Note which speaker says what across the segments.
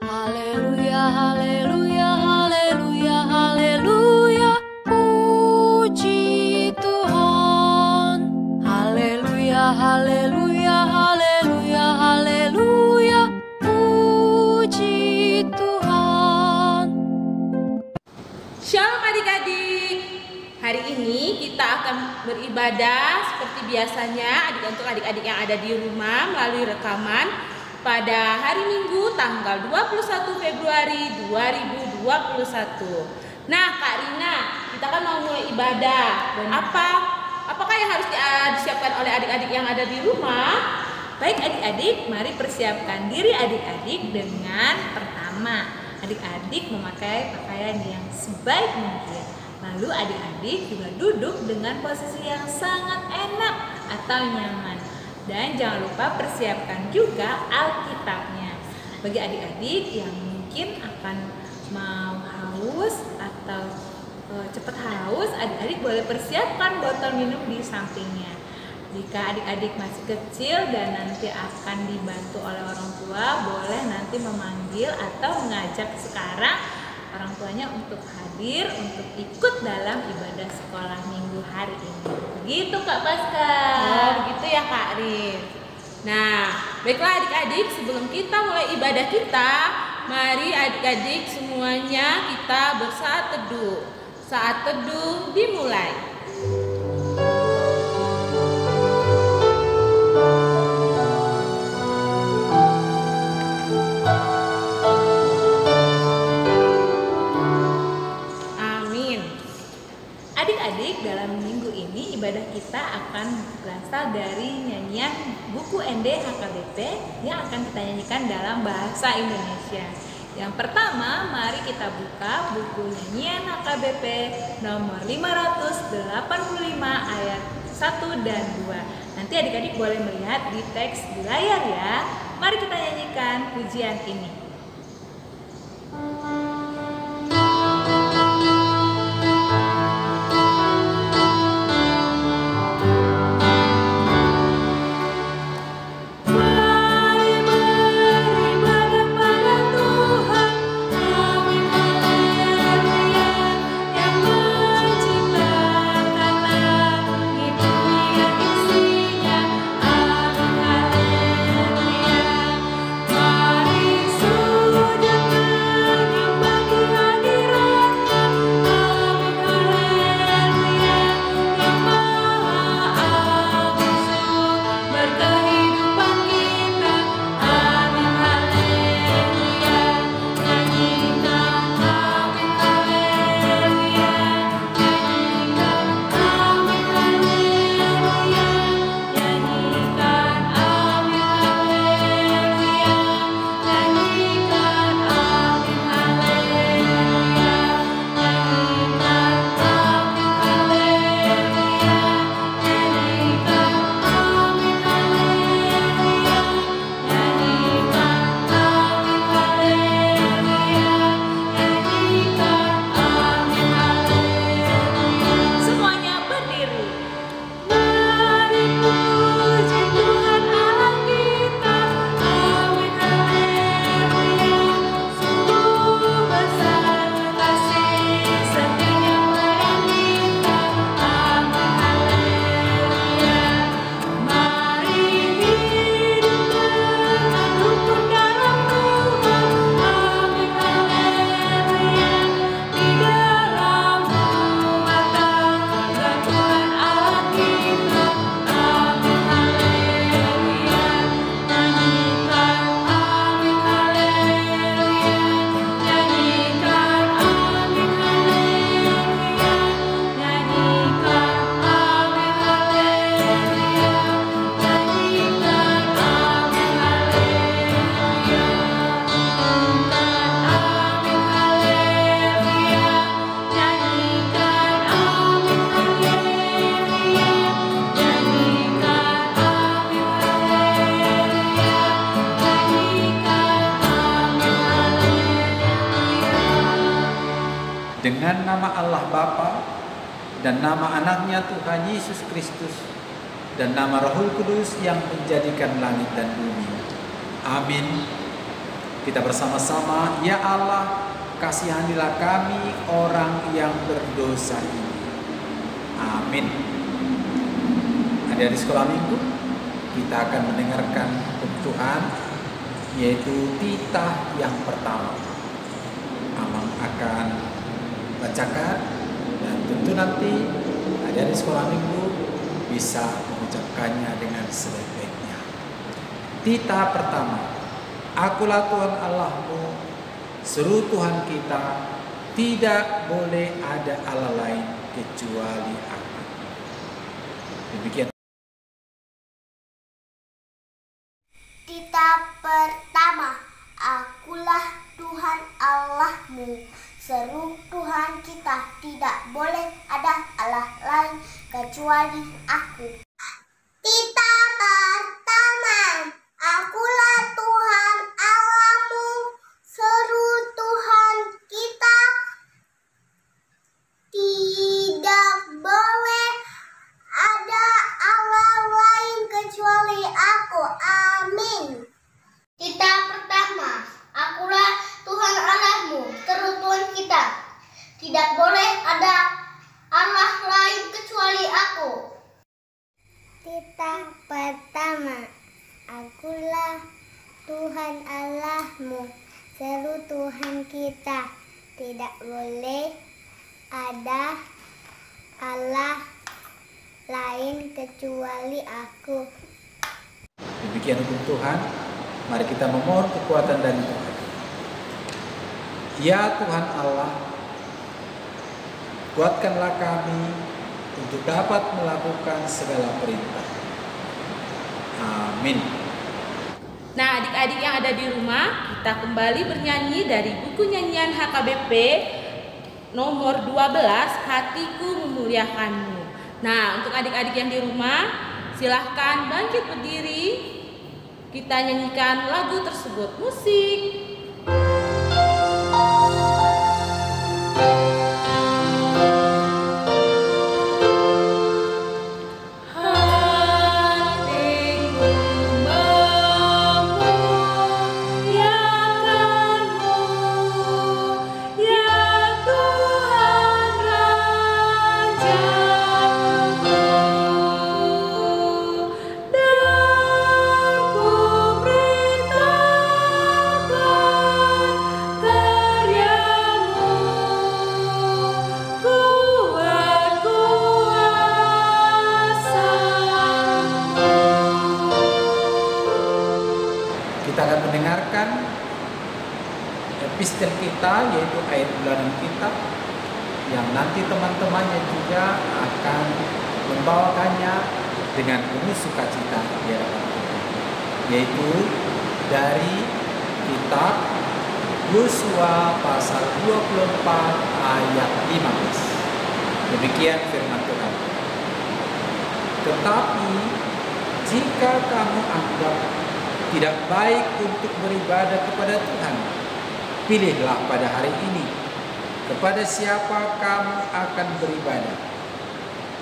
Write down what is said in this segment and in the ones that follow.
Speaker 1: Haleluya, haleluya, haleluya, haleluya. Puji Tuhan. Haleluya, haleluya, haleluya, haleluya. Puji Tuhan.
Speaker 2: Shalom adik-adik. Hari ini kita akan beribadah seperti biasanya untuk adik-adik yang ada di rumah melalui rekaman pada hari Minggu tanggal 21 Februari 2021. Nah, Kak Rina, kita kan mau mulai ibadah. Apakah yang harus disiapkan oleh adik-adik yang ada di rumah?
Speaker 3: Baik adik-adik, mari persiapkan diri adik-adik dengan pertama, adik-adik memakai pakaian yang sebaik mungkin. Lalu adik-adik juga duduk dengan posisi yang sangat enak atau nyaman. Dan jangan lupa persiapkan juga Alkitabnya. Bagi adik-adik yang mungkin akan mau haus atau cepat haus, adik-adik boleh persiapkan botol minum di sampingnya. Jika adik-adik masih kecil dan nanti akan dibantu oleh orang tua, boleh nanti memanggil atau mengajak sekarang orang tuanya untuk hadir, untuk ikut dalam ibadah sekolah minggu hari ini. Begitu Kak Paska.
Speaker 2: Oh, begitu ya Kak Rin. Nah, baiklah adik-adik, sebelum kita mulai ibadah kita, mari adik-adik semuanya kita bersaat teduh. Saat teduh dimulai.
Speaker 3: Adik-adik, dalam minggu ini ibadah kita akan berasal dari nyanyian buku ND HKBP yang akan kita nyanyikan dalam bahasa Indonesia. Yang pertama, mari kita buka buku nyanyian HKBP nomor 585 ayat 1 dan 2. Nanti adik-adik boleh melihat di teks di layar ya. Mari kita nyanyikan pujian ini.
Speaker 4: Dengan nama Allah Bapa dan nama anaknya Tuhan Yesus Kristus dan nama Roh Kudus yang menjadikan langit dan bumi. Amin. Kita bersama-sama, ya Allah, kasihanilah kami orang yang berdosa ini. Amin. Adik-adik sekolah minggu, kita akan mendengarkan Tuhan, yaitu titah yang pertama. Amang akan bacakan, dan tentu nanti adik-adik sekolah minggu bisa mengucapkannya dengan sebaik-baiknya. Titah pertama, Akulah Tuhan Allahmu, seru Tuhan kita, tidak boleh ada Allah lain kecuali Aku. Demikian.
Speaker 5: Titah pertama, Akulah Tuhan Allahmu, seru Tuhan kita, tidak boleh ada Allah lain kecuali Aku. Titah pertama, Akulah Tuhan Allahmu, seru Tuhan kita, tidak boleh ada Allah lain kecuali Aku. Amin. Titah pertama, Akulah Tuhan Allahmu, seru Tuhan kita, tidak boleh ada Allah lain kecuali Aku. Titah pertama, Akulah Tuhan Allahmu, seru Tuhan kita, tidak boleh ada Allah lain kecuali Aku.
Speaker 4: Demikian hukum Tuhan. Mari kita memohon kekuatan dari Tuhan. Ya Tuhan Allah, kuatkanlah kami untuk dapat melakukan segala perintah. Amin.
Speaker 2: Nah, adik-adik yang ada di rumah, kita kembali bernyanyi dari buku nyanyian HKBP nomor 12, Hatiku Memuliakanmu. Nah, untuk adik-adik yang di rumah, silahkan bangkit berdiri. Kita nyanyikan lagu tersebut. Musik.
Speaker 4: Kita akan mendengarkan epistel kita, yaitu ayat bulanan kita, yang nanti teman-temannya juga akan membawakannya dengan penuh sukacita di hadapan Tuhan, yaitu dari kitab Yosua pasal 24 ayat 15. Demikian firman Tuhan. Tetapi jika kamu anggap tidak baik untuk beribadah kepada Tuhan, pilihlah pada hari ini kepada siapa kamu akan beribadah.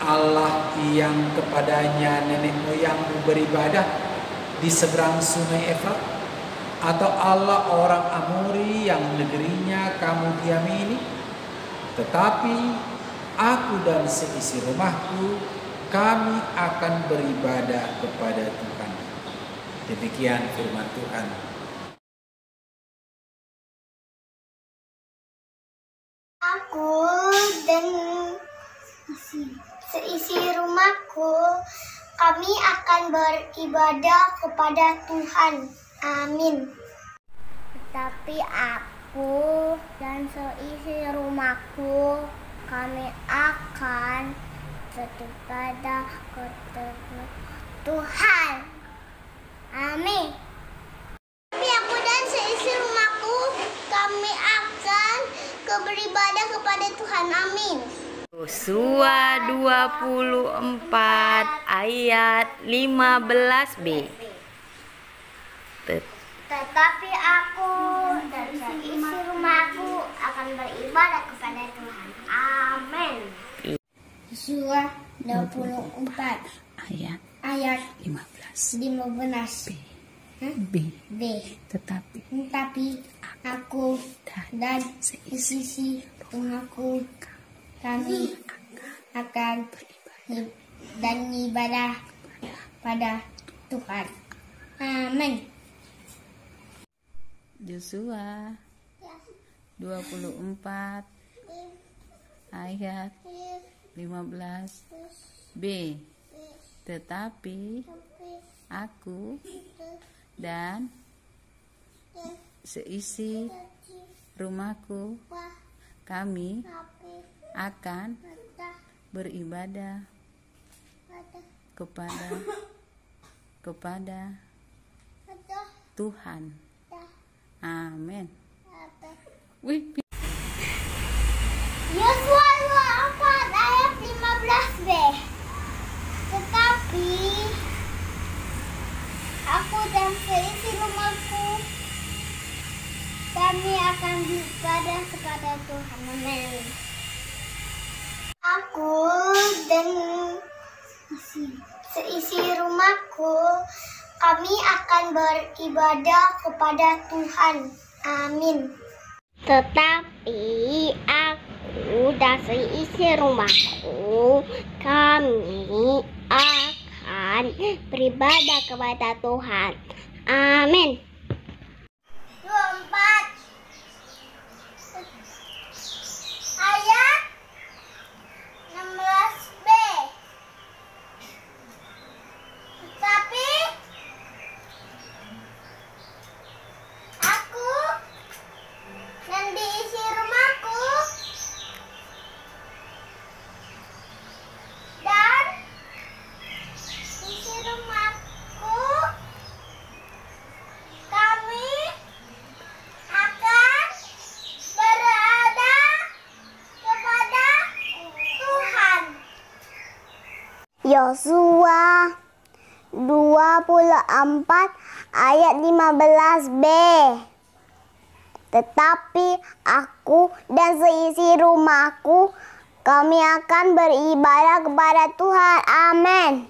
Speaker 4: Allah yang kepadanya nenek moyangmu beribadah di seberang sungai Efrat, atau Allah orang Amori yang negerinya kamu diami ini? Tetapi aku dan seisi rumahku, kami akan beribadah kepada Tuhan. Demikian firman Tuhan.
Speaker 5: Aku dan seisi rumahku, kami akan beribadah kepada Tuhan. Amin. Tetapi aku dan seisi rumahku, kami akan beribadah kepada Tuhan. Amin. Tapi aku dan seisi rumahku, kami akan beribadah kepada Tuhan. Amin.
Speaker 1: Yosua 24 ayat 15b.
Speaker 5: Tetapi aku dan seisi rumahku akan beribadah kepada Tuhan. Amin. Yosua 24 ayat 15.
Speaker 3: B.
Speaker 5: Tetapi
Speaker 3: Tetapi
Speaker 5: aku dan isi rumahku kami akan dan ibadah pada Tuhan. Amin.
Speaker 1: Yosua 24 ayat 15b. Tetapi aku dan seisi rumahku kami akan beribadah kepada Tuhan. Amin. Wih,
Speaker 5: Yosua 24 ayat 15b. Tetapi aku dan seisi rumahku kami akan beribadah kepada Tuhan. Amin. Aku dan seisi rumahku kami akan beribadah kepada Tuhan. Amin. Tetapi aku dan seisi rumahku kami akan beribadah kepada Tuhan. Amin. 24 ayat 16b. Tetapi aku dan diisi rumahku dan isi rumahku kami akan berada kepada Tuhan. Yosua 24 ayat 15b. Tetapi aku dan seisi rumahku kami akan beribadah kepada Tuhan. Amin.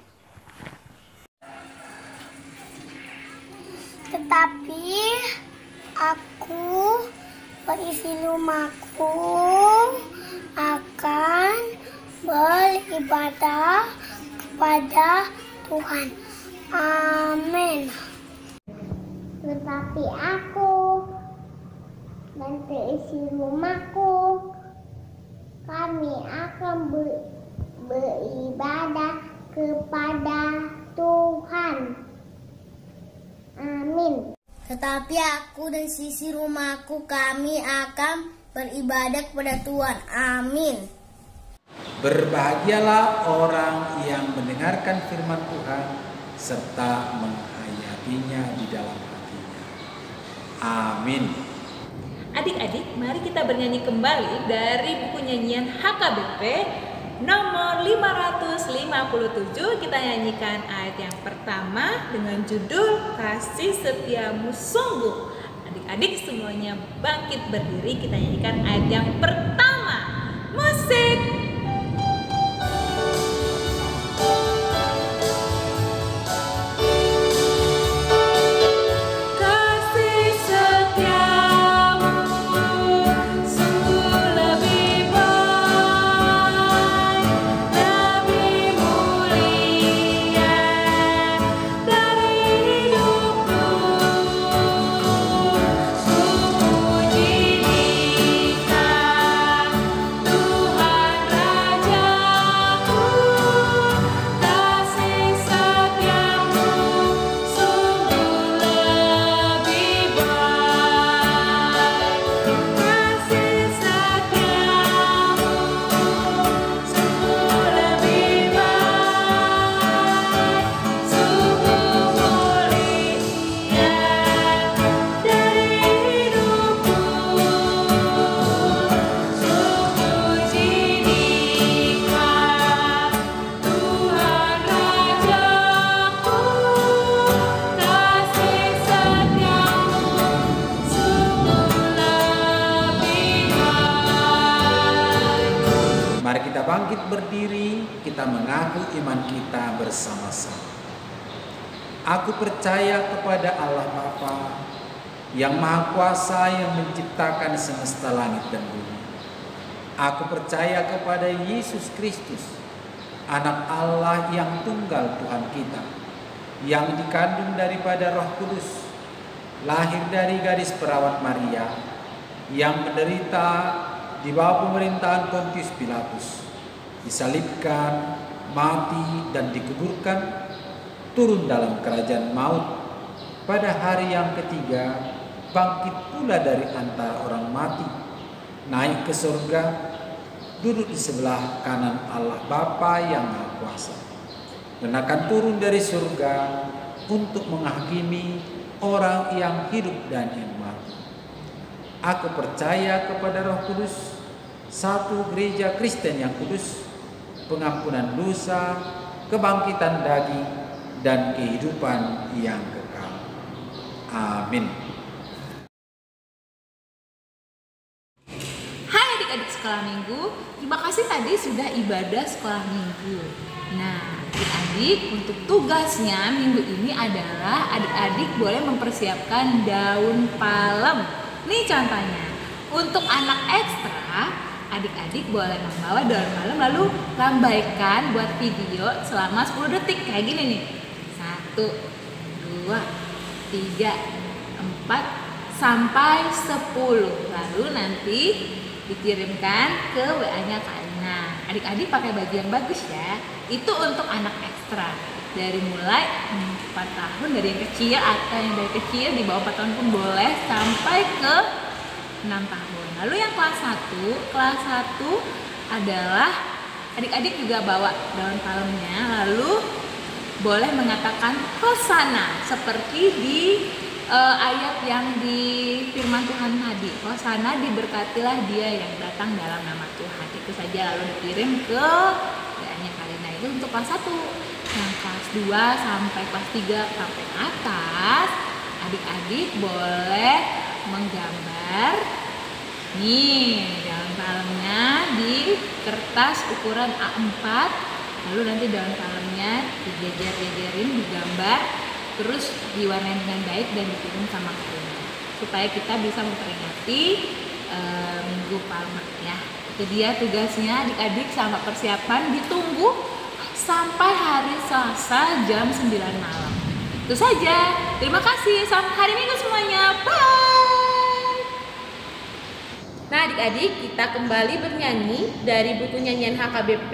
Speaker 5: Tetapi aku berisi rumahku akan beribadah kepada Tuhan. Amin. Tetapi aku dan seisi rumahku kami akan beribadah kepada Tuhan. Amin. Tetapi aku dan sisi rumahku kami akan beribadah kepada Tuhan. Amin.
Speaker 4: Berbahagialah orang yang mendengarkan firman Tuhan serta menghayatinya di dalam hatinya. Amin.
Speaker 3: Adik-adik, mari kita bernyanyi kembali dari buku nyanyian HKBP nomor 557. Kita nyanyikan ayat yang pertama dengan judul Kasih Setiamu Sungguh. Adik-adik semuanya bangkit berdiri, kita nyanyikan ayat yang pertama. Musik.
Speaker 4: Bangkit berdiri, kita mengaku iman kita bersama-sama. Aku percaya kepada Allah Bapa yang Maha Kuasa yang menciptakan semesta langit dan bumi. Aku percaya kepada Yesus Kristus, Anak Allah yang tunggal Tuhan kita, yang dikandung daripada Roh Kudus, lahir dari gadis perawan Maria, yang menderita di bawah pemerintahan Pontius Pilatus, disalibkan, mati dan dikuburkan, turun dalam kerajaan maut, pada hari yang ketiga bangkit pula dari antara orang mati, naik ke surga, duduk di sebelah kanan Allah Bapa yang Maha Kuasa, dan akan turun dari surga untuk menghakimi orang yang hidup dan yang mati. Aku percaya kepada Roh Kudus, satu gereja Kristen yang kudus, pengampunan dosa, kebangkitan daging, dan kehidupan yang kekal. Amin.
Speaker 3: Hai adik-adik sekolah minggu, terima kasih tadi sudah ibadah sekolah minggu. Nah, adik-adik untuk tugasnya minggu ini adalah adik-adik boleh mempersiapkan daun palem. Nih contohnya, untuk anak ekstra, adik-adik boleh membawa daun palem lalu lambaikan buat video selama 10 detik kayak gini nih. 1, 2, 3, 4 sampai 10. Lalu nanti dikirimkan ke WA-nya Kak Alina. Adik-adik pakai baju yang bagus ya. Itu untuk anak ekstra. Dari mulai 4 tahun dari yang kecil atau yang dari kecil di bawah 4 tahun pun boleh sampai ke 6 tahun. Lalu yang kelas 1 adalah adik-adik juga bawa daun palemnya, lalu boleh mengatakan hosana seperti di ayat yang di firman Tuhan tadi. Hosana, diberkatilah dia yang datang dalam nama Tuhan. Itu saja, lalu dikirim ke WA-nya Kalina. Itu untuk kelas 1. Yang kelas 2 sampai kelas 3 sampai atas, adik-adik boleh menggambar nih daun palemnya di kertas ukuran A4. Lalu nanti daun palemnya dijejer-jejerin, digambar, terus diwarnai dengan baik dan dikirim sama Kalina supaya kita bisa memperingati Minggu Palma ya. Itu dia tugasnya adik-adik sama persiapan, ditunggu sampai hari Selasa jam 9 malam. Itu saja. Terima kasih. Selamat hari Minggu semuanya. Bye.
Speaker 2: Nah adik-adik, kita kembali bernyanyi dari buku nyanyian HKBP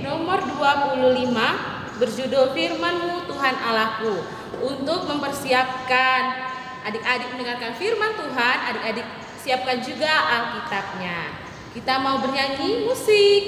Speaker 2: nomor 25 berjudul Firman-Mu Tuhan Allahku. Untuk mempersiapkan adik-adik mendengarkan firman Tuhan, adik-adik siapkan juga Alkitabnya. Kita mau bernyanyi musik.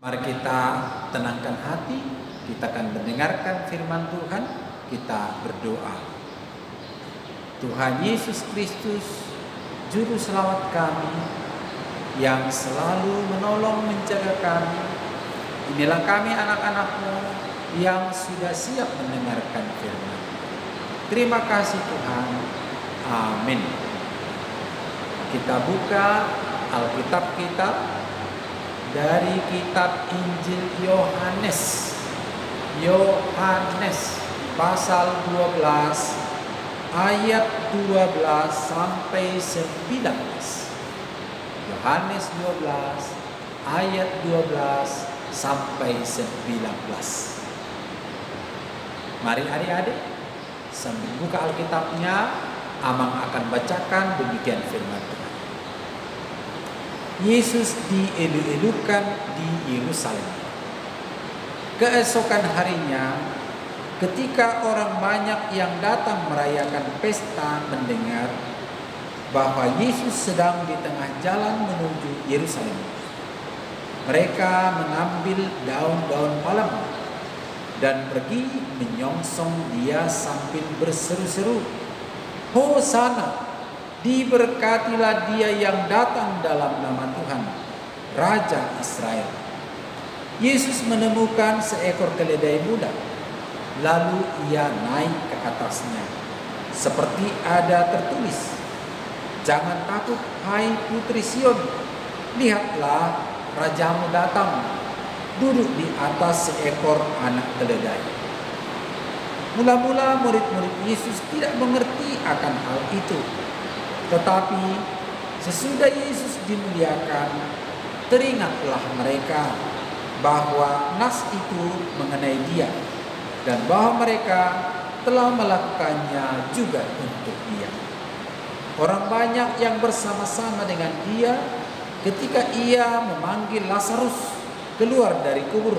Speaker 4: Mari kita tenangkan hati, kita akan mendengarkan firman Tuhan, kita berdoa. Tuhan Yesus Kristus, Juru Selamat kami, yang selalu menolong menjaga kami, inilah kami anak-anak-Mu yang sudah siap mendengarkan firman. Terima kasih Tuhan. Amin. Kita buka Alkitab kita dari kitab Injil Yohanes. Yohanes pasal 12 ayat 12 sampai 19. Yohanes 12 ayat 12 sampai 19. Mari adik-adik Sambil buka Alkitabnya, Amang akan bacakan demikian firman Tuhan. Yesus dielu-elukan di Yerusalem. Keesokan harinya, ketika orang banyak yang datang merayakan pesta mendengar bahwa Yesus sedang di tengah jalan menuju Yerusalem, mereka mengambil daun-daun palem dan pergi menyongsong dia sambil berseru-seru, "Hosana, diberkatilah dia yang datang dalam nama Tuhan, Raja Israel." Yesus menemukan seekor keledai muda, lalu ia naik ke atasnya, seperti ada tertulis, "Jangan takut, hai putri Sion, lihatlah rajamu datang, duduk di atas seekor anak keledai." Mula-mula murid-murid Yesus tidak mengerti akan hal itu. Tetapi sesudah Yesus dimuliakan, teringatlah mereka bahwa nas itu mengenai dia, dan bahwa mereka telah melakukannya juga untuk dia. Orang banyak yang bersama-sama dengan dia ketika ia memanggil Lazarus keluar dari kubur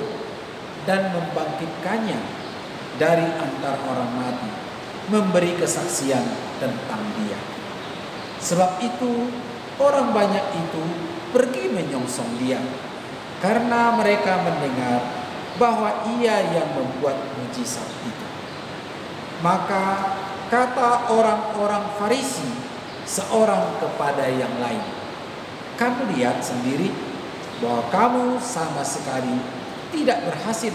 Speaker 4: dan membangkitkannya dari antara orang mati, memberi kesaksian tentang dia. Sebab itu orang banyak itu pergi menyongsong dia, karena mereka mendengar bahwa ia yang membuat mujizat itu. Maka kata orang-orang Farisi seorang kepada yang lain, "Kamu lihat sendiri bahwa kamu sama sekali tidak berhasil.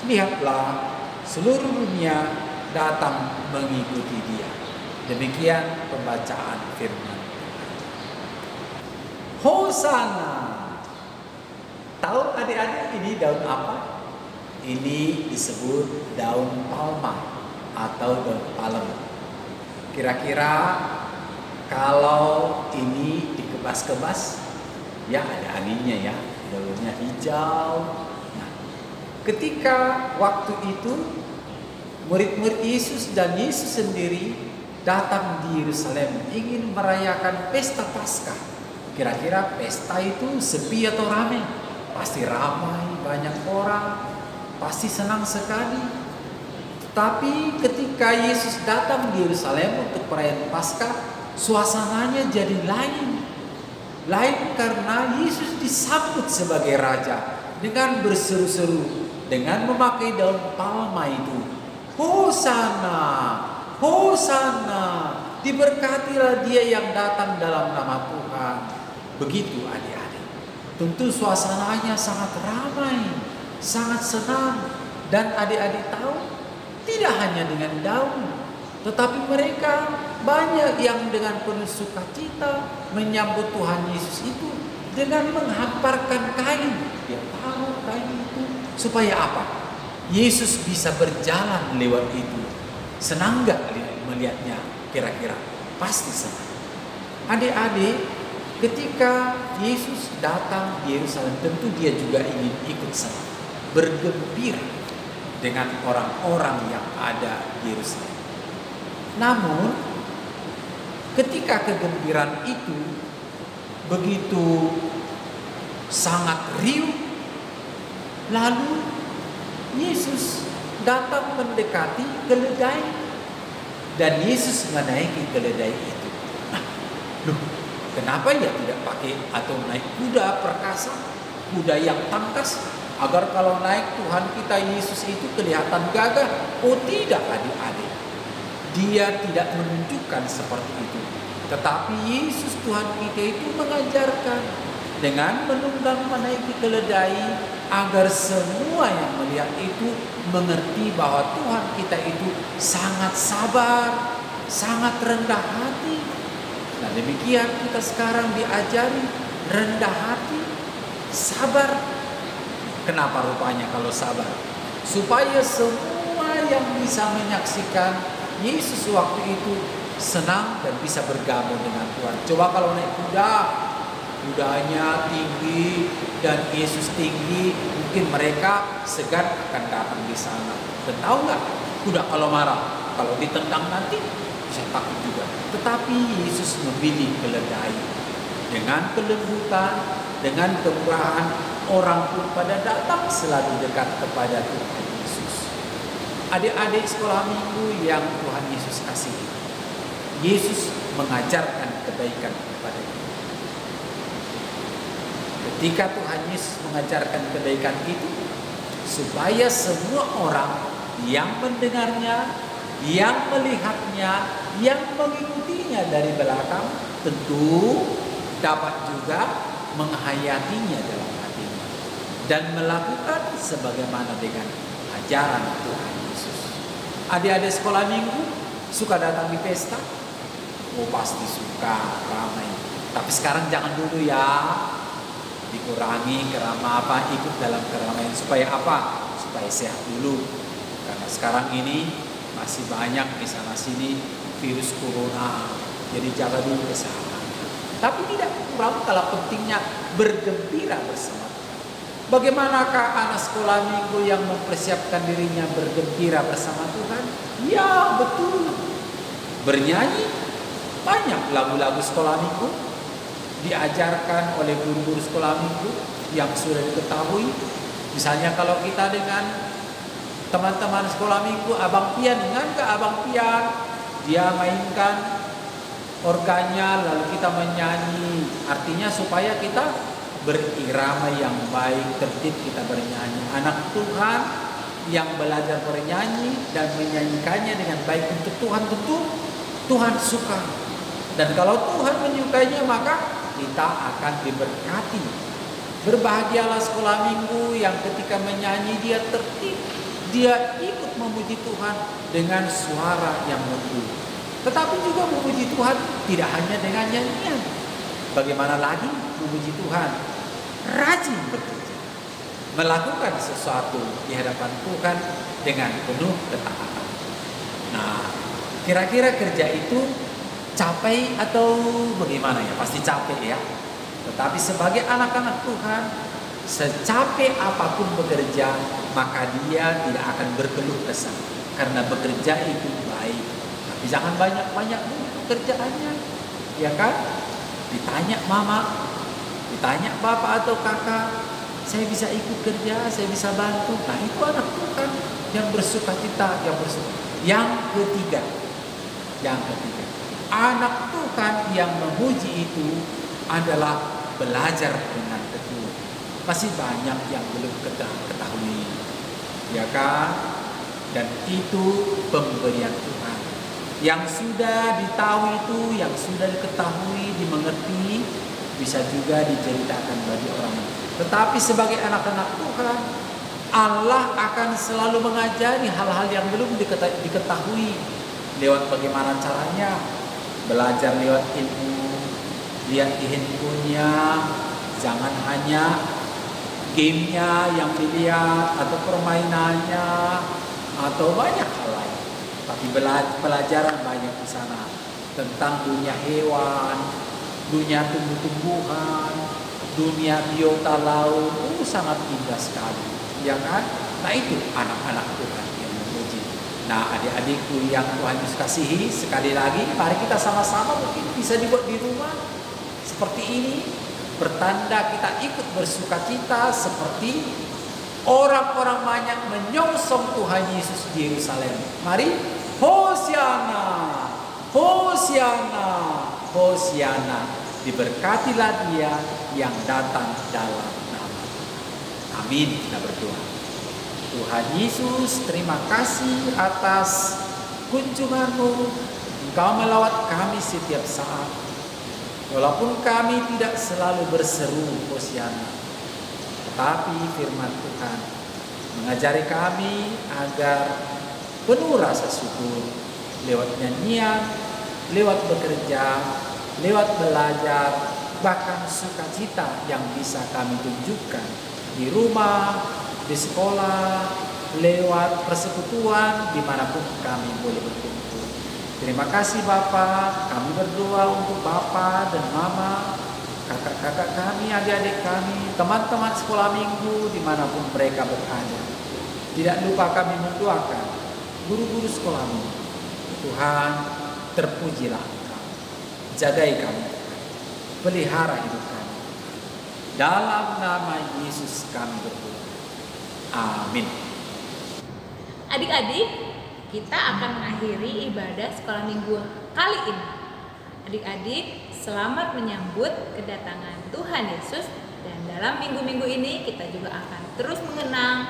Speaker 4: Lihatlah, seluruh dunia datang mengikuti dia." Demikian pembacaan firman Tuhan. Hosana. Tahu adik-adik ini daun apa? Ini disebut daun palma atau daun palem. Kira-kira kalau ini dikebas-kebas, ya ada anginnya ya, daunnya hijau. Nah, ketika waktu itu murid-murid Yesus dan Yesus sendiri datang di Yerusalem ingin merayakan pesta Paskah. Kira-kira pesta itu sepi atau ramai? Pasti ramai, banyak orang, pasti senang sekali. Tapi ketika Yesus datang di Yerusalem untuk perayaan Paskah, suasananya jadi lain. Lain karena Yesus disambut sebagai raja dengan berseru-seru, dengan memakai daun palma itu. Hosana, Hosana, diberkatilah dia yang datang dalam nama Tuhan. Begitu adik-adik. Tentu suasananya sangat ramai, sangat senang. Dan adik-adik tahu, tidak hanya dengan daun, tetapi mereka banyak yang dengan penuh sukacita menyambut Tuhan Yesus itu dengan menghamparkan kain. Dia taruh kain itu supaya apa? Yesus bisa berjalan lewat itu. Senang gak melihatnya? Kira-kira pasti senang. Adik-adik, ketika Yesus datang di Yerusalem, tentu dia juga ingin ikut senang, bergembira dengan orang-orang yang ada di Yerusalem. Namun ketika kegembiraan itu begitu sangat riuh, lalu Yesus datang mendekati keledai dan Yesus menaiki keledai itu. Nah, kenapa ya tidak pakai atau naik kuda perkasa, kuda yang tangkas, agar kalau naik Tuhan kita Yesus itu kelihatan gagah? Oh tidak adik-adik, dia tidak menunjukkan seperti itu. Tetapi Yesus Tuhan kita itu mengajarkan dengan menunggang menaiki keledai, agar semua yang melihat itu mengerti bahwa Tuhan kita itu sangat sabar, sangat rendah hati. Nah demikian kita sekarang diajari rendah hati, sabar. Kenapa rupanya kalau sabar? Supaya semua yang bisa menyaksikan Yesus waktu itu senang dan bisa bergabung dengan Tuhan. Coba kalau naik kuda, kudanya tinggi dan Yesus tinggi, mungkin mereka segan akan datang di sana. Dan tahu nggak, kuda kalau marah, kalau ditendang nanti bisa takut juga. Tetapi Yesus memilih keledai dengan kelembutan, dengan kemurahan. Orang pun pada datang selalu dekat kepada Tuhan Yesus. Adik-adik sekolah minggu yang Tuhan Yesus kasihi, Yesus mengajarkan kebaikan kepada kita. Ketika Tuhan Yesus mengajarkan kebaikan itu, supaya semua orang yang mendengarnya, yang melihatnya, yang mengikutinya dari belakang, tentu dapat juga menghayatinya dalam hatinya dan melakukan sebagaimana dengan ajaran Tuhan Yesus. Adik-adik sekolah minggu suka datang di pesta? Oh, pasti suka, ramai. Tapi sekarang jangan dulu ya, dikurangi ikut dalam keramaian. Supaya apa? Supaya sehat dulu. Karena sekarang ini masih banyak di sana sini virus corona. Jadi jaga dulu kesehatan. Tapi tidak kurang kalau pentingnya bergembira bersama Tuhan. Bagaimanakah anak sekolah minggu yang mempersiapkan dirinya bergembira bersama Tuhan? Ya, betul. Bernyanyi, banyak lagu-lagu sekolah minggu diajarkan oleh guru-guru sekolah minggu yang sudah diketahui. Misalnya kalau kita dengan teman-teman sekolah minggu, Abang Pian, ingat ke Abang Pian? Dia mainkan organnya lalu kita menyanyi. Artinya supaya kita berirama yang baik, tertib kita bernyanyi. Anak Tuhan yang belajar bernyanyi dan menyanyikannya dengan baik untuk Tuhan, tentu Tuhan suka. Dan kalau Tuhan menyukainya, maka kita akan diberkati. Berbahagialah sekolah minggu yang ketika menyanyi dia tertib, dia ikut memuji Tuhan dengan suara yang merdu. Tetapi juga memuji Tuhan tidak hanya dengan nyanyian. Bagaimana lagi memuji Tuhan? Rajin bekerja, melakukan sesuatu di hadapan Tuhan dengan penuh ketaatan. Nah, kira-kira kerja itu capek atau bagaimana ya? Pasti capek ya. Tetapi sebagai anak-anak Tuhan, secapek apapun bekerja, maka dia tidak akan berkeluh kesah. Karena bekerja itu baik. Tapi jangan banyak-banyak dulu pekerjaannya. Ya kan? Ditanya mama, ditanya bapak atau kakak, saya bisa ikut kerja, saya bisa bantu. Nah, itu anak Tuhan yang bersuka cita, yang bersuka. Yang ketiga, anak Tuhan yang memuji itu adalah belajar dengan tekun. Masih banyak yang belum ketahui, ya kan? Dan itu pemberian Tuhan. Yang sudah ditahu itu, yang sudah diketahui, dimengerti, bisa juga diceritakan bagi orang lain. Tetapi sebagai anak-anak Tuhan, Allah akan selalu mengajari hal-hal yang belum diketahui. Lewat bagaimana caranya? Belajar lewat ilmu, lihat di handphonenya, jangan hanya gamenya yang dilihat atau permainannya atau banyak hal lain. Tapi pelajaran banyak di sana tentang dunia hewan, dunia tumbuh-tumbuhan, dunia biota laut. Sangat indah sekali, ya kan? Nah, itu anak-anak Tuhan yang memuji. Nah, adik-adikku yang Tuhan Yesus kasihi, sekali lagi mari kita sama-sama mungkin bisa dibuat di rumah seperti ini, bertanda kita ikut bersukacita seperti orang-orang banyak menyongsong Tuhan Yesus di Yerusalem. Mari, Hosiana, Hosiana, Hosiana. Diberkatilah dia yang datang dalam nama. Amin. Kita berdoa. Tuhan Yesus, terima kasih atas kunjungan-Mu. Engkau melawat kami setiap saat. Walaupun kami tidak selalu berseru Hosiana, tetapi firman Tuhan mengajari kami agar penuh rasa syukur lewat nyanyian, lewat bekerja, lewat belajar, bahkan sukacita yang bisa kami tunjukkan di rumah, di sekolah, lewat persekutuan, dimanapun kami boleh berkumpul. Terima kasih Bapa, kami berdoa untuk Bapa dan Mama, kakak-kakak kami, adik-adik kami, teman-teman sekolah minggu dimanapun mereka berada. Tidak lupa kami mendoakan guru-guru sekolah minggu, Tuhan, terpujilah Engkau. Jagai kami, pelihara hidup kami. Dalam nama Yesus kami berdoa. Amin.
Speaker 3: Adik-adik, kita akan mengakhiri ibadah sekolah minggu kali ini. Adik-adik, selamat menyambut kedatangan Tuhan Yesus. Dan dalam minggu-minggu ini kita juga akan terus mengenang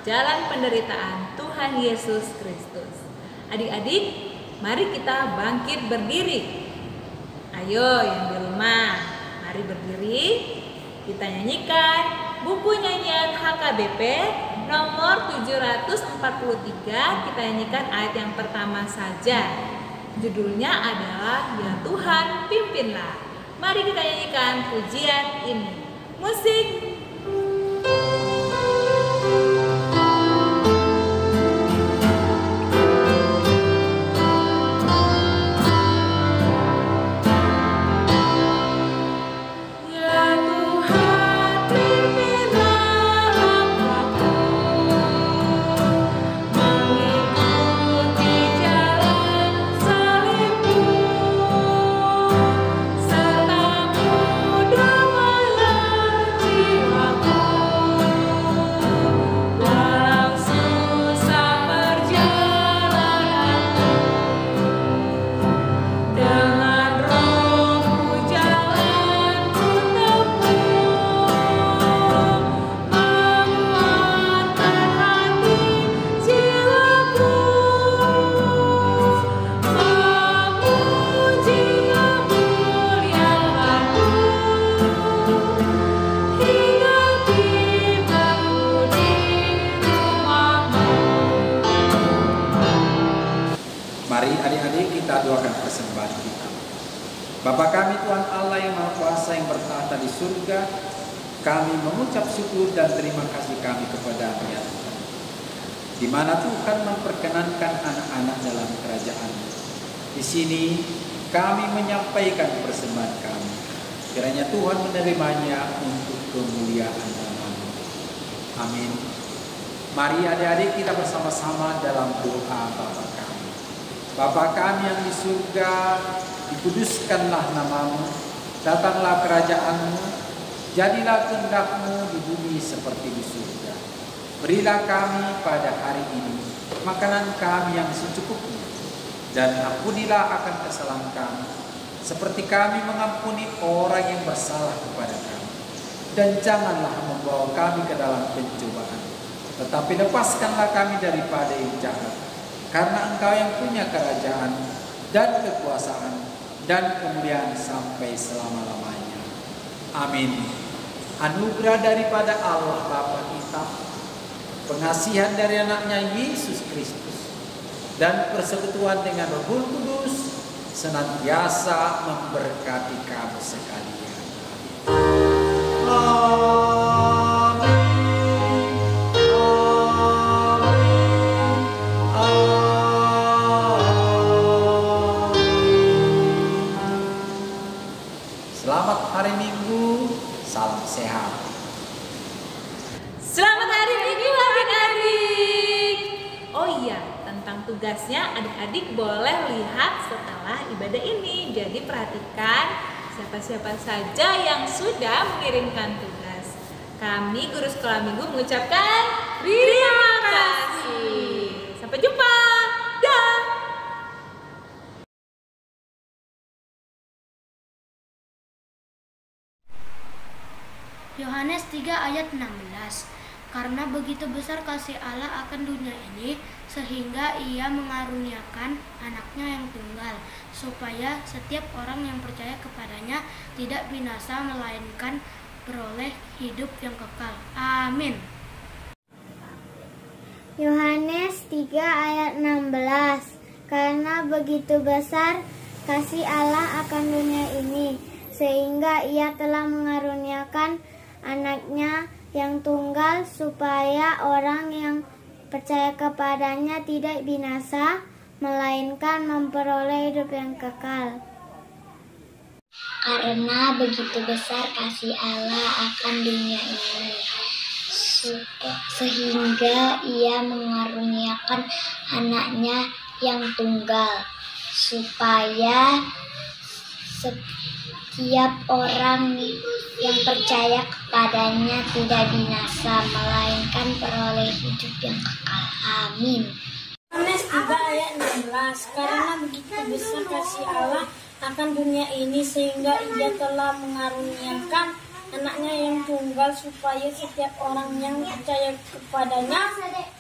Speaker 3: jalan penderitaan Tuhan Yesus Kristus. Adik-adik, mari kita bangkit berdiri. Ayo yang di rumah, mari berdiri. Kita nyanyikan buku nyanyian HKBP nomor 743. Kita nyanyikan ayat yang pertama saja. Judulnya adalah Ya Tuhan Pimpinlah. Mari kita nyanyikan pujian ini. Musik.
Speaker 4: Mari adik-adik kita doakan persembahan kita. Bapa kami Tuhan Allah yang Maha Kuasa yang bertahta di surga, kami mengucap syukur dan terima kasih kami kepada-Mu ya Tuhan. Di mana Tuhan memperkenankan anak-anak dalam kerajaan-Mu. Di sini kami menyampaikan persembahan kami. Kiranya Tuhan menerimanya untuk kemuliaan nama-Mu. Amin. Mari adik-adik kita bersama-sama dalam doa Bapa kami. Bapa kami yang di surga, dikuduskanlah nama-Mu, datanglah kerajaan-Mu, jadilah kehendak-Mu di bumi seperti di surga. Berilah kami pada hari ini makanan kami yang secukupnya, dan ampunilah akan kesalahan kami, seperti kami mengampuni orang yang bersalah kepada kami. Dan janganlah membawa kami ke dalam pencobaan, tetapi lepaskanlah kami daripada yang jahat. Karena Engkau yang punya kerajaan dan kekuasaan dan kemuliaan sampai selama-lamanya. Amin. Anugerah daripada Allah Bapa kita, pengasihan dari anaknya Yesus Kristus, dan persekutuan dengan Roh Kudus senantiasa memberkati kamu sekalian. Amin. Selamat hari Minggu, salam sehat.
Speaker 3: Selamat hari Minggu adik-adik. Oh iya, tentang tugasnya adik-adik boleh lihat setelah ibadah ini. Jadi perhatikan siapa-siapa saja yang sudah mengirimkan tugas. Kami guru sekolah minggu mengucapkan terima kasih. Sampai jumpa. Dah.
Speaker 5: Yohanes 3 ayat 16. Karena begitu besar kasih Allah akan dunia ini, sehingga Ia mengaruniakan anaknya yang tunggal, supaya setiap orang yang percaya kepadanya tidak binasa, melainkan beroleh hidup yang kekal. Amin.
Speaker 6: Yohanes 3 ayat 16. Karena begitu besar kasih Allah akan dunia ini, sehingga Ia telah mengaruniakan anaknya yang tunggal, supaya orang yang percaya kepadanya tidak binasa, melainkan memperoleh hidup yang kekal.
Speaker 7: Karena begitu besar kasih Allah akan dunia ini, sehingga Ia mengaruniakan anaknya yang tunggal, supaya setiap orang yang percaya kepadanya tidak binasa, melainkan peroleh hidup yang kekal. Amin.
Speaker 5: Yohanes 3 ayat 16. Karena begitu besar kasih Allah akan dunia ini sehingga Ia telah mengaruniakan anaknya yang tunggal supaya setiap orang yang percaya kepadanya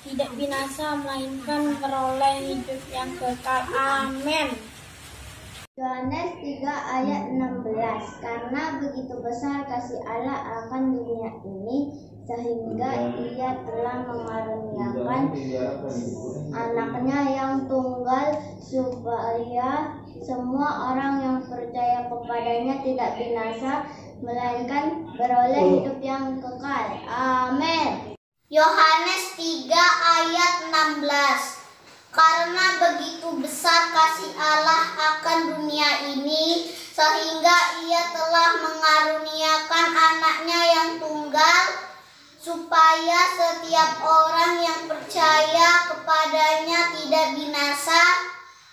Speaker 5: tidak binasa melainkan beroleh hidup yang kekal. Amin.
Speaker 6: Yohanes 3 ayat 16. Karena begitu besar kasih Allah akan dunia ini sehingga Ia telah mengaruniakan anaknya yang tunggal supaya semua orang yang percaya kepadanya tidak binasa melainkan beroleh hidup yang kekal. Amin.
Speaker 7: Yohanes 3 ayat 16. Karena begitu besar kasih Allah akan dunia ini sehingga Ia telah mengaruniakan anaknya yang tunggal supaya setiap orang yang percaya kepadanya tidak binasa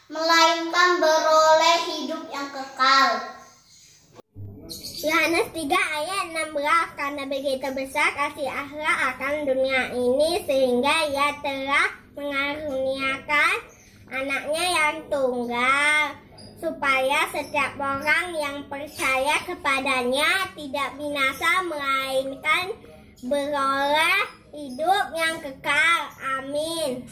Speaker 7: melainkan beroleh hidup yang kekal.
Speaker 6: Yohanes 3 ayat 16. Karena begitu besar kasih Allah akan dunia ini sehingga Ia telah mengaruniakan anaknya yang tunggal supaya setiap orang yang percaya kepadanya tidak binasa melainkan beroleh hidup yang kekal. Amin.